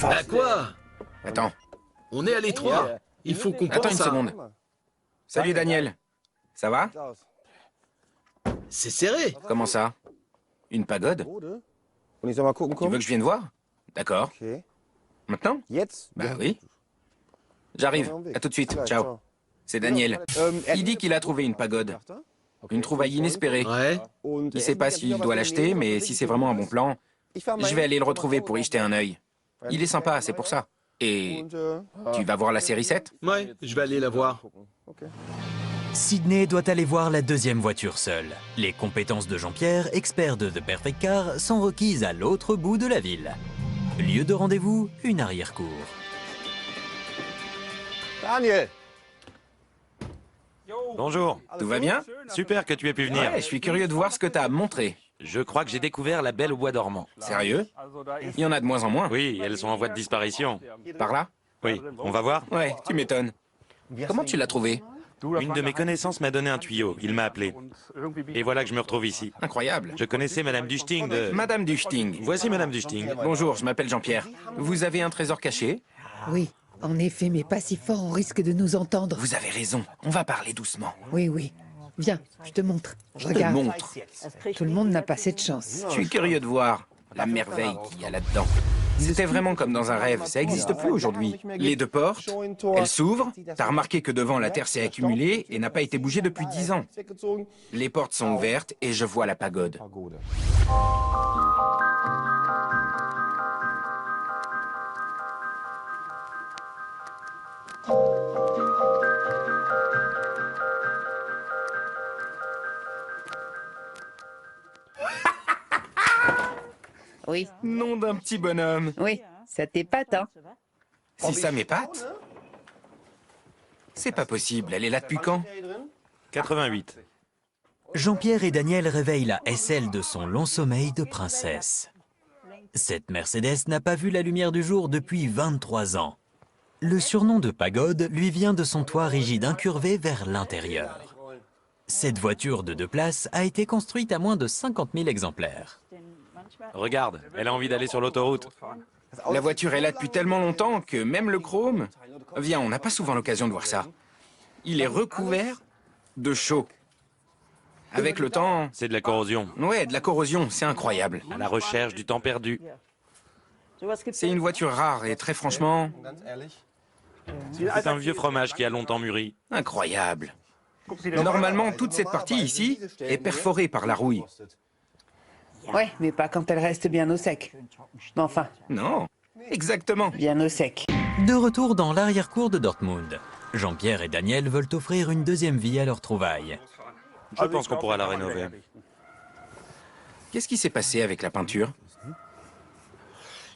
Bah quoi? Attends, On est à l'étroit. Il faut qu'on attends une pense à... seconde. Salut Daniel. Ça va? C'est serré. Comment ça? Une pagode? Tu veux que je vienne voir? D'accord. Maintenant? Bah oui. J'arrive. À tout de suite. Ciao. C'est Daniel. Il dit qu'il a trouvé une pagode. Une trouvaille inespérée. Ouais. Il sait pas s'il doit l'acheter, mais si c'est vraiment un bon plan, je vais aller le retrouver pour y jeter un œil. Il est sympa, c'est pour ça. Et tu vas voir la série 7? Ouais, je vais aller la voir. Sydney doit aller voir la deuxième voiture seule. Les compétences de Jean-Pierre, expert de The Perfect Car, sont requises à l'autre bout de la ville. Lieu de rendez-vous, une arrière-cour. Daniel! Bonjour. Tout va bien? Super que tu aies pu venir. Ouais, je suis curieux de voir ce que t'as à me montrer. Je crois que j'ai découvert la Belle au bois dormant. Sérieux? Il y en a de moins en moins. Oui, elles sont en voie de disparition. Par là? Oui, on va voir. Ouais, tu m'étonnes. Comment tu l'as trouvé? Une de mes connaissances m'a donné un tuyau. Il m'a appelé. Et voilà que je me retrouve ici. Incroyable. Je connaissais Madame Duchting de... Madame Duchting. Voici Madame Duchting. Bonjour, je m'appelle Jean-Pierre. Vous avez un trésor caché? Oui, en effet, mais pas si fort, on risque de nous entendre. Vous avez raison, on va parler doucement. Oui, oui. Viens, je te montre. Je te Regarde. montre. Tout le monde n'a pas cette chance. Je suis curieux de voir la merveille qu'il y a là-dedans. C'était vraiment comme dans un rêve, ça n'existe plus aujourd'hui. Les deux portes, elles s'ouvrent, t'as remarqué que devant la terre s'est accumulée et n'a pas été bougée depuis 10 ans. Les portes sont ouvertes et je vois la pagode. Oui, Nom d'un petit bonhomme. oui, ça t'épate, hein? Si ça m'épate? C'est pas possible, elle est là depuis quand? 88. Jean-Pierre et Daniel réveillent la SL de son long sommeil de princesse. Cette Mercedes n'a pas vu la lumière du jour depuis 23 ans. Le surnom de pagode lui vient de son toit rigide incurvé vers l'intérieur. Cette voiture de 2 places a été construite à moins de 50 000 exemplaires. Regarde, elle a envie d'aller sur l'autoroute. La voiture est là depuis tellement longtemps que même le chrome... Viens, on n'a pas souvent l'occasion de voir ça. Il est recouvert de chaux. Avec le temps... C'est de la corrosion. Ouais, de la corrosion, c'est incroyable. À la recherche du temps perdu. C'est une voiture rare et très franchement... C'est un vieux fromage qui a longtemps mûri. incroyable. Normalement, toute cette partie ici est perforée par la rouille. Ouais, mais pas quand elle reste bien au sec. Mais enfin, Non, exactement. bien au sec. De retour dans l'arrière-cour de Dortmund, Jean-Pierre et Daniel veulent offrir une deuxième vie à leur trouvaille. Je pense qu'on pourra la rénover. Qu'est-ce qui s'est passé avec la peinture?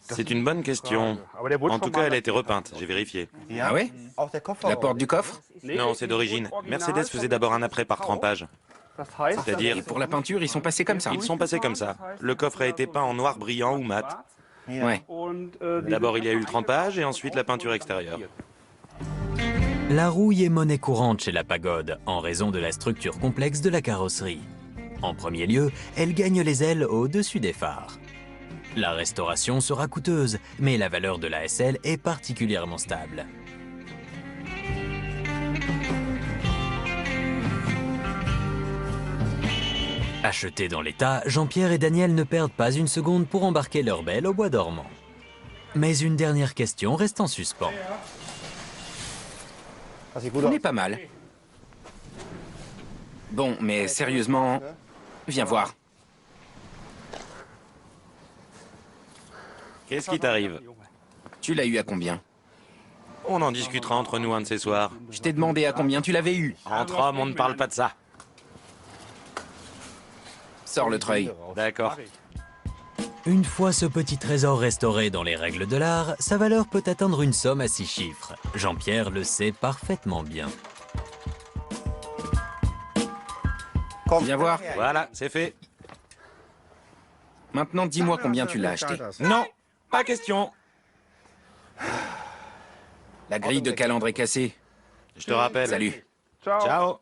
C'est une bonne question. En tout cas, elle a été repeinte, j'ai vérifié. Ah ouais? La porte du coffre? Non, c'est d'origine. Mercedes faisait d'abord un après par trempage. C'est-à-dire, Et pour la peinture, ils sont passés comme ça? ils sont passés comme ça. Le coffre a été peint en noir brillant ou mat. Ouais. D'abord, il y a eu le trempage et ensuite la peinture extérieure. La rouille est monnaie courante chez la pagode, en raison de la structure complexe de la carrosserie. En premier lieu, elle gagne les ailes au-dessus des phares. La restauration sera coûteuse, mais la valeur de la SL est particulièrement stable. Achetés dans l'état, Jean-Pierre et Daniel ne perdent pas une seconde pour embarquer leur belle au bois dormant. Mais une dernière question reste en suspens. On est pas mal. Bon, mais sérieusement, viens voir. Qu'est-ce qui t'arrive? Tu l'as eu à combien? On en discutera entre nous un de ces soirs. Je t'ai demandé à combien tu l'avais eu. Entre hommes, on ne parle pas de ça. Sors le treuil. D'accord. Une fois ce petit trésor restauré dans les règles de l'art, sa valeur peut atteindre une somme à 6 chiffres. Jean-Pierre le sait parfaitement bien. Viens voir. Voilà, c'est fait. Maintenant, dis-moi combien tu l'as acheté. Non, pas question. La grille de calandre est cassée. Je te rappelle. Salut. Ciao.